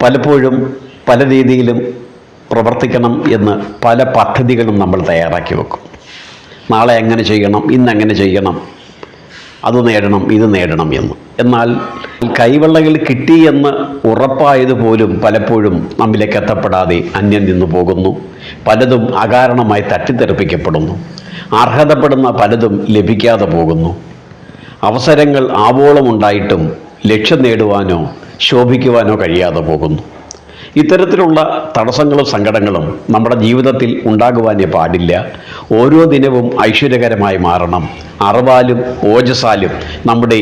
പലപ്പോഴും പല രീതിയിലും പ്രവർത്തിക്കണം എന്ന് പല പദ്ധതികളും നമ്മൾ തയ്യാറാക്കി വെക്കും. നാളെ എങ്ങനെ ചെയ്യണം, ഇന്നെങ്ങനെ ചെയ്യണം, അത് നേടണം, ഇത് നേടണം എന്ന്. എന്നാൽ കൈവെള്ളയിൽ കിട്ടിയെന്ന് ഉറപ്പായതുപോലും പലപ്പോഴും നമ്മിലേക്ക് എത്തപ്പെടാതെ അന്യം നിന്നു പോകുന്നു. പലതും അകാരണമായി തട്ടിത്തെറിപ്പിക്കപ്പെടുന്നു. അർഹതപ്പെടുന്ന പലതും ലഭിക്കാതെ പോകുന്നു. അവസരങ്ങൾ ആവോളം ഉണ്ടായിട്ടും ലക്ഷ്യം നേടുവാനോ ശോഭിക്കുവാനോ കഴിയാതെ പോകുന്നു. ഇത്തരത്തിലുള്ള തടസ്സങ്ങളും സങ്കടങ്ങളും നമ്മുടെ ജീവിതത്തിൽ ഉണ്ടാകുവാനേ പാടില്ല. ഓരോ ദിനവും ഐശ്വര്യകരമായി മാറണം. അറിവാലും ഓജസ്സാലും നമ്മുടെ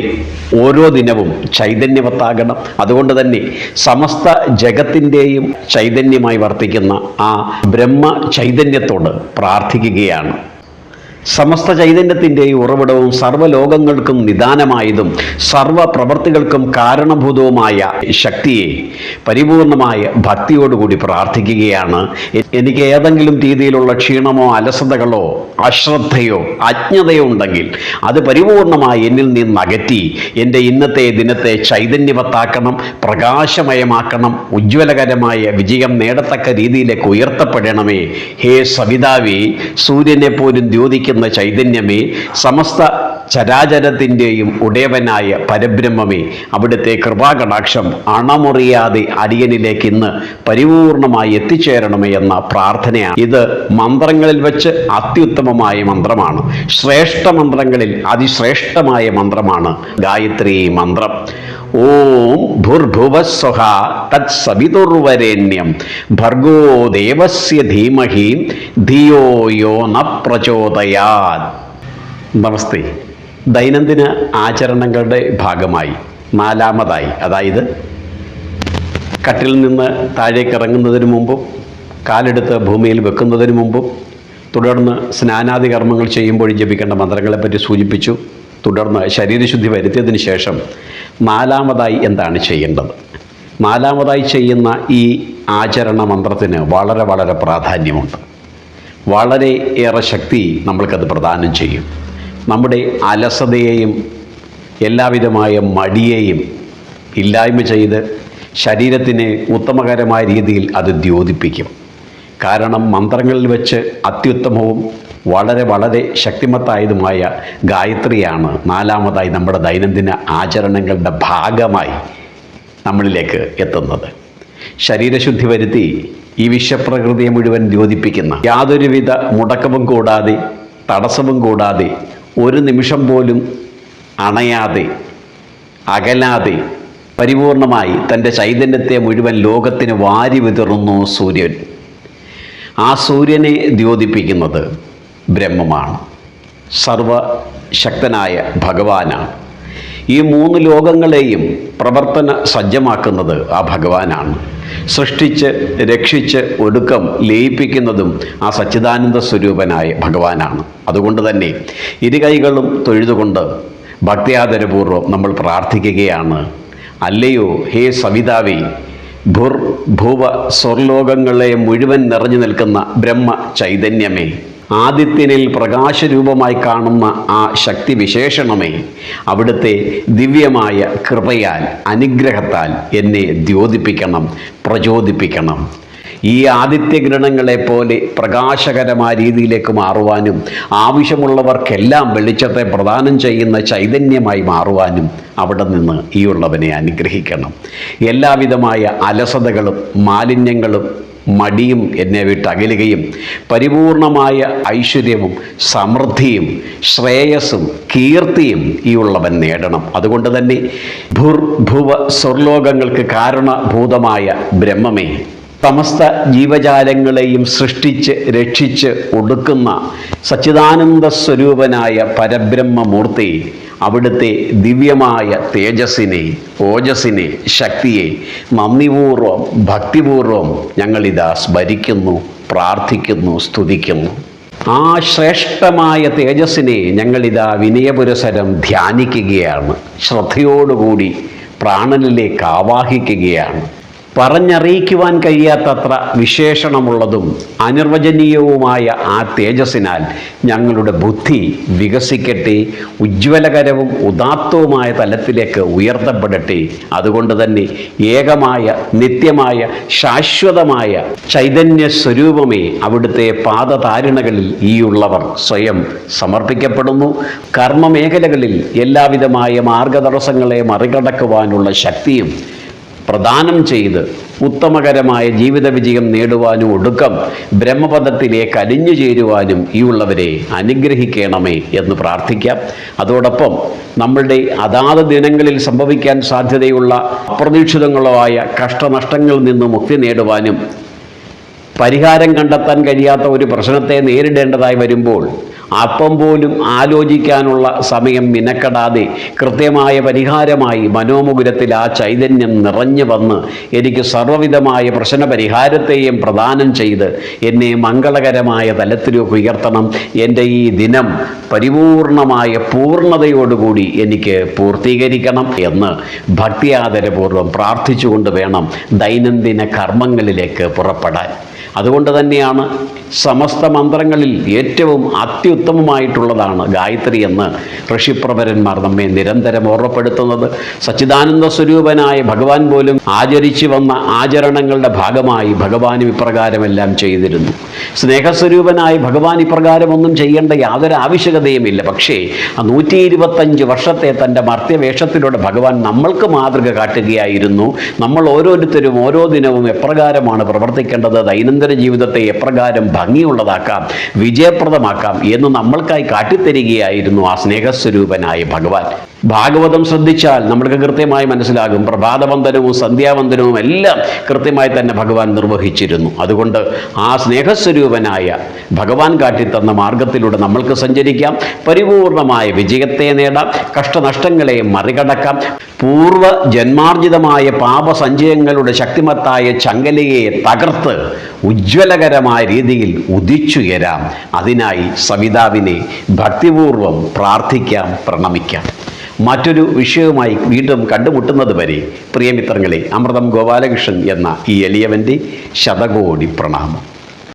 ഓരോ ദിനവും ചൈതന്യവത്താകണം. അതുകൊണ്ട് തന്നെ സമസ്ത ജഗത്തിൻ്റെയും ചൈതന്യമായി വർത്തിക്കുന്ന ആ ബ്രഹ്മ ചൈതന്യത്തോട് പ്രാർത്ഥിക്കുകയാണ്. സമസ്ത ചൈതന്യത്തിൻ്റെയും ഉറവിടവും സർവ്വലോകങ്ങൾക്കും നിദാനമായതും സർവ്വ പ്രവൃത്തികൾക്കും കാരണഭൂതവുമായ ശക്തിയെ പരിപൂർണമായ ഭക്തിയോടുകൂടി പ്രാർത്ഥിക്കുകയാണ്. എനിക്ക് ഏതെങ്കിലും രീതിയിലുള്ള ക്ഷീണമോ അലസതകളോ അശ്രദ്ധയോ അജ്ഞതയോ ഉണ്ടെങ്കിൽ അത് പരിപൂർണമായി എന്നിൽ നിന്ന് അകറ്റി എൻ്റെ ഇന്നത്തെ ദിനത്തെ ചൈതന്യവത്താക്കണം, പ്രകാശമയമാക്കണം, ഉജ്ജ്വലകരമായ വിജയം നേടത്തക്ക രീതിയിലേക്ക് ഉയർത്തപ്പെടണമേ. ഹേ സവിതാവേ, സൂര്യനെ പോലും ദ്യോതിക്കുന്ന ചൈതന്യമേ, സമസ്ത ചരാചരത്തിൻ്റെയും ഉടയവനായ പരബ്രഹ്മമേ, അവിടുത്തെ കൃപാകടാക്ഷം അണമുറിയാതെ അടിയനിലേക്ക് ഇന്ന് പരിപൂർണമായി എത്തിച്ചേരണമേ എന്ന പ്രാർത്ഥനയാണ്. ഇത് മന്ത്രങ്ങളിൽ വെച്ച് അത്യുത്തമമായ മന്ത്രമാണ്. ശ്രേഷ്ഠ മന്ത്രങ്ങളിൽ അതിശ്രേഷ്ഠമായ മന്ത്രമാണ് ഗായത്രി മന്ത്രം. ഓം ഭുർഭുവസ്വഹ തത്സവിതുർവരേണ്യം ഭർഗോ ദേവസ്യ ധീമഹി ധിയോ യോ ന പ്രചോദയാത്. നമസ്തേ. ദൈനംദിന ആചരണങ്ങളുടെ ഭാഗമായി നാലാമതായി, അതായത് കട്ടിൽ നിന്ന് താഴേക്ക് ഇറങ്ങുന്നതിന് മുമ്പും കാലെടുത്ത് ഭൂമിയിൽ വെക്കുന്നതിന് മുമ്പും തുടർന്ന് സ്നാനാദി കർമ്മങ്ങൾ ചെയ്യുമ്പോഴും ജപിക്കേണ്ട മന്ത്രങ്ങളെപ്പറ്റി സൂചിപ്പിച്ചു. തുടർന്ന് ശരീരശുദ്ധി വരുത്തിയതിന് ശേഷം നാലാമതായി എന്താണ് ചെയ്യേണ്ടത്? നാലാമതായി ചെയ്യുന്ന ഈ ആചരണ മന്ത്രത്തിന് വളരെ വളരെ പ്രാധാന്യമുണ്ട്. വളരെ ഏറെ ശക്തി നമ്മൾക്കത് പ്രദാനം ചെയ്യും. നമ്മുടെ അലസതയെയും എല്ലാവിധമായ മടിയെയും ഇല്ലായ്മ ചെയ്ത് ശരീരത്തിനെ ഉത്തമകരമായ രീതിയിൽ അത് ദ്യോതിപ്പിക്കും. കാരണം മന്ത്രങ്ങളിൽ വെച്ച് അത്യുത്തമവും വളരെ വളരെ ശക്തിമത്തായതുമായ ഗായത്രിയാണ് നാലാമതായി നമ്മുടെ ദൈനംദിന ആചരണങ്ങളുടെ ഭാഗമായി നമ്മളിലേക്ക് എത്തുന്നത്. ശരീരശുദ്ധി വരുത്തി ഈ വിശ്വപ്രകൃതിയെ മുഴുവൻ ദ്യോതിപ്പിക്കുന്ന, യാതൊരുവിധ മുടക്കവും കൂടാതെ തടസ്സവും കൂടാതെ ഒരു നിമിഷം പോലും അണയാതെ അകലാതെ പരിപൂർണമായി തൻ്റെ ചൈതന്യത്തെ മുഴുവൻ ലോകത്തിന് വാരി വിതറുന്നു സൂര്യൻ. ആ സൂര്യനെ ദ്യോതിപ്പിക്കുന്നത് ബ്രഹ്മമാണ്, സർവശക്തനായ ഭഗവാനാണ്. ഈ മൂന്ന് ലോകങ്ങളെയും പ്രവർത്തന സജ്ജമാക്കുന്നത് ആ ഭഗവാനാണ്. സൃഷ്ടിച്ച് രക്ഷിച്ച് ഒടുക്കം ലയിപ്പിക്കുന്നതും ആ സച്ചിദാനന്ദ സ്വരൂപനായ ഭഗവാനാണ്. അതുകൊണ്ട് തന്നെ ഇരുകൈകളും തൊഴുതുകൊണ്ട് ഭക്തിയാദരപൂർവ്വം നമ്മൾ പ്രാർത്ഥിക്കുകയാണ്. അല്ലയോ ഹേ സവിതാവേ, ഭുർ ഭുവ സ്വർലോകങ്ങളെ മുഴുവൻ നിറഞ്ഞു നിൽക്കുന്ന ബ്രഹ്മ ചൈതന്യമേ, ആദിത്യനിൽ പ്രകാശരൂപമായി കാണുന്ന ആ ശക്തി വിശേഷണമേ, അവിടുത്തെ ദിവ്യമായ കൃപയാൽ അനുഗ്രഹത്താൽ എന്നെ ദ്യോതിപ്പിക്കണം, പ്രചോദിപ്പിക്കണം. ഈ ആദിത്യഗ്രഹണങ്ങളെപ്പോലെ പ്രകാശകരമായ രീതിയിലേക്ക് മാറുവാനും ആവശ്യമുള്ളവർക്കെല്ലാം വെളിച്ചത്തെ പ്രദാനം ചെയ്യുന്ന ചൈതന്യമായി മാറുവാനും അവിടെ നിന്ന് ഈ ഉള്ളവനെ അനുഗ്രഹിക്കണം. എല്ലാവിധമായ അലസതകളും മാലിന്യങ്ങളും മടിയും എന്നെ വിട്ടകലുകയും പരിപൂർണമായ ഐശ്വര്യവും സമൃദ്ധിയും ശ്രേയസ്സും കീർത്തിയും ഈ ഉള്ളവൻ നേടണം. അതുകൊണ്ട് തന്നെ ഭുവ സ്വർലോകങ്ങൾക്ക് കാരണഭൂതമായ ബ്രഹ്മമേ, സമസ്ത ജീവജാലങ്ങളെയും സൃഷ്ടിച്ച് രക്ഷിച്ച് ഒടുക്കുന്ന സച്ചിദാനന്ദ സ്വരൂപനായ പരബ്രഹ്മമൂർത്തി, അവിടുത്തെ ദിവ്യമായ തേജസ്സിനെ, ഓജസ്സിനെ, ശക്തിയെ നന്ദിപൂർവം ഭക്തിപൂർവം ഞങ്ങളിതാ സ്മരിക്കുന്നു, പ്രാർത്ഥിക്കുന്നു, സ്തുതിക്കുന്നു. ആ ശ്രേഷ്ഠമായ തേജസ്സിനെ ഞങ്ങളിതാ വിനയപുരസരം ധ്യാനിക്കുകയാണ്, ശ്രദ്ധയോടുകൂടി പ്രാണനിലേക്ക് ആവാഹിക്കുകയാണ്. പറഞ്ഞറിയിക്കുവാൻ കഴിയാത്തത്ര വിശേഷണമുള്ളതും അനിർവചനീയവുമായ ആ തേജസ്സിനാൽ ഞങ്ങളുടെ ബുദ്ധി വികസിക്കട്ടെ, ഉജ്ജ്വലകരവും ഉദാത്തവുമായ തലത്തിലേക്ക് ഉയർത്തപ്പെടട്ടെ. അതുകൊണ്ട് തന്നെ ഏകമായ നിത്യമായ ശാശ്വതമായ ചൈതന്യ സ്വരൂപമേ അവിടുത്തെ പാദതാരുണകളിൽ ഈയുള്ളവർ സ്വയം സമർപ്പിക്കപ്പെടുന്നു. കർമ്മമേഖലകളിൽ എല്ലാവിധമായ മാർഗതടസ്സങ്ങളെ മറികടക്കുവാനുള്ള ശക്തിയും പ്രദാനം ചെയ്ത് ഉത്തമകരമായ ജീവിത വിജയം നേടുവാനും ഒടുക്കം ബ്രഹ്മപദത്തിലേക്ക് അലിഞ്ഞു ചേരുവാനും ഈ ഉള്ളവരെ അനുഗ്രഹിക്കണമേ എന്ന് പ്രാർത്ഥിക്കാം. അതോടൊപ്പം നമ്മളുടെ അതാത് ദിനങ്ങളിൽ സംഭവിക്കാൻ സാധ്യതയുള്ള അപ്രതീക്ഷിതങ്ങളായ കഷ്ടനഷ്ടങ്ങളിൽ നിന്ന് മുക്തി നേടുവാനും പരിഹാരം കണ്ടെത്താൻ കഴിയാത്ത ഒരു പ്രശ്നത്തെ നേരിടേണ്ടതായി വരുമ്പോൾ അല്പം പോലും ആലോചിക്കാനുള്ള സമയം മിനക്കെടാതെ കൃത്യമായ പരിഹാരമായി മനോമുകുരത്തിൽ ആ ചൈതന്യം നിറഞ്ഞു വന്ന് എനിക്ക് സർവ്വവിധമായ പ്രശ്ന പരിഹാരത്തെയും പ്രദാനം ചെയ്ത് എന്നെ മംഗളകരമായ തലത്തിലേക്ക് ഉയർത്തണം. എൻ്റെ ഈ ദിനം പരിപൂർണമായ പൂർണ്ണതയോടുകൂടി എനിക്ക് പൂർത്തീകരിക്കണം എന്ന് ഭക്തിയാദരപൂർവ്വം പ്രാർത്ഥിച്ചുകൊണ്ട് വേണം ദൈനംദിന കർമ്മങ്ങളിലേക്ക് പുറപ്പെടാൻ. അതുകൊണ്ട് തന്നെയാണ് സമസ്ത മന്ത്രങ്ങളിൽ ഏറ്റവും അത്യുത്തമമായിട്ടുള്ളതാണ് ഗായത്രി എന്ന് ഋഷിപ്രവരന്മാർ നമ്മെ നിരന്തരം ഓർമ്മപ്പെടുത്തുന്നത്. സച്ചിദാനന്ദ സ്വരൂപനായ ഭഗവാൻ പോലും ആചരിച്ചു വന്ന ആചരണങ്ങളുടെ ഭാഗമായി ഭഗവാനും ഇപ്രകാരമെല്ലാം ചെയ്തിരുന്നു. സ്നേഹസ്വരൂപനായ ഭഗവാൻ ഇപ്രകാരമൊന്നും ചെയ്യേണ്ട യാതൊരു ആവശ്യകതയുമില്ല. പക്ഷേ 125 വർഷത്തെ തൻ്റെ മർത്യവേഷത്തിലൂടെ ഭഗവാൻ നമ്മൾക്ക് മാതൃക കാട്ടുകയായിരുന്നു. നമ്മൾ ഓരോരുത്തരും ഓരോ ദിനവും എപ്രകാരമാണ് പ്രവർത്തിക്കേണ്ടത്, ദൈനംദിന ജീവിതത്തെ എപ്രകാരം ഭംഗിയുള്ളതാക്കാം, വിജയപ്രദമാക്കാം എന്ന് നമ്മൾക്കായി കാട്ടിത്തരികയായിരുന്നു ആ സ്നേഹസ്വരൂപനായ ഭഗവാൻ. ഭാഗവതം ശ്രദ്ധിച്ചാൽ നമ്മൾക്ക് കൃത്യമായി മനസ്സിലാകും. പ്രഭാതവന്ദനവും സന്ധ്യാവന്ദനവും എല്ലാം കൃത്യമായി തന്നെ ഭഗവാൻ നിർവഹിച്ചിരുന്നു. അതുകൊണ്ട് ആ സ്നേഹസ്വരൂപനായ ഭഗവാൻ കാട്ടിത്തന്ന മാർഗത്തിലൂടെ നമ്മൾക്ക് സഞ്ചരിക്കാം, പരിപൂർണമായ വിജയത്തെ നേടാം, കഷ്ടനഷ്ടങ്ങളെ മറികടക്കാം, പൂർവ്വ ജന്മാർജിതമായ പാപസഞ്ചയങ്ങളുടെ ശക്തിമത്തായ ചങ്ങലയെ തകർത്ത് ഉജ്ജ്വലകരമായ രീതിയിൽ ഉദിച്ചുയരാം. അതിനായി സവിതാവിനെ ഭക്തിപൂർവം പ്രാർത്ഥിക്കാം, പ്രണമിക്കാം. മറ്റൊരു വിഷയവുമായി വീണ്ടും കണ്ടുമുട്ടുന്നത് വരെ പ്രിയമിത്രങ്ങളെ, അമൃതം ഗോപാലകൃഷ്ണൻ എന്ന ഈ എളിയവൻ്റെ ശതകോടി പ്രണാമം.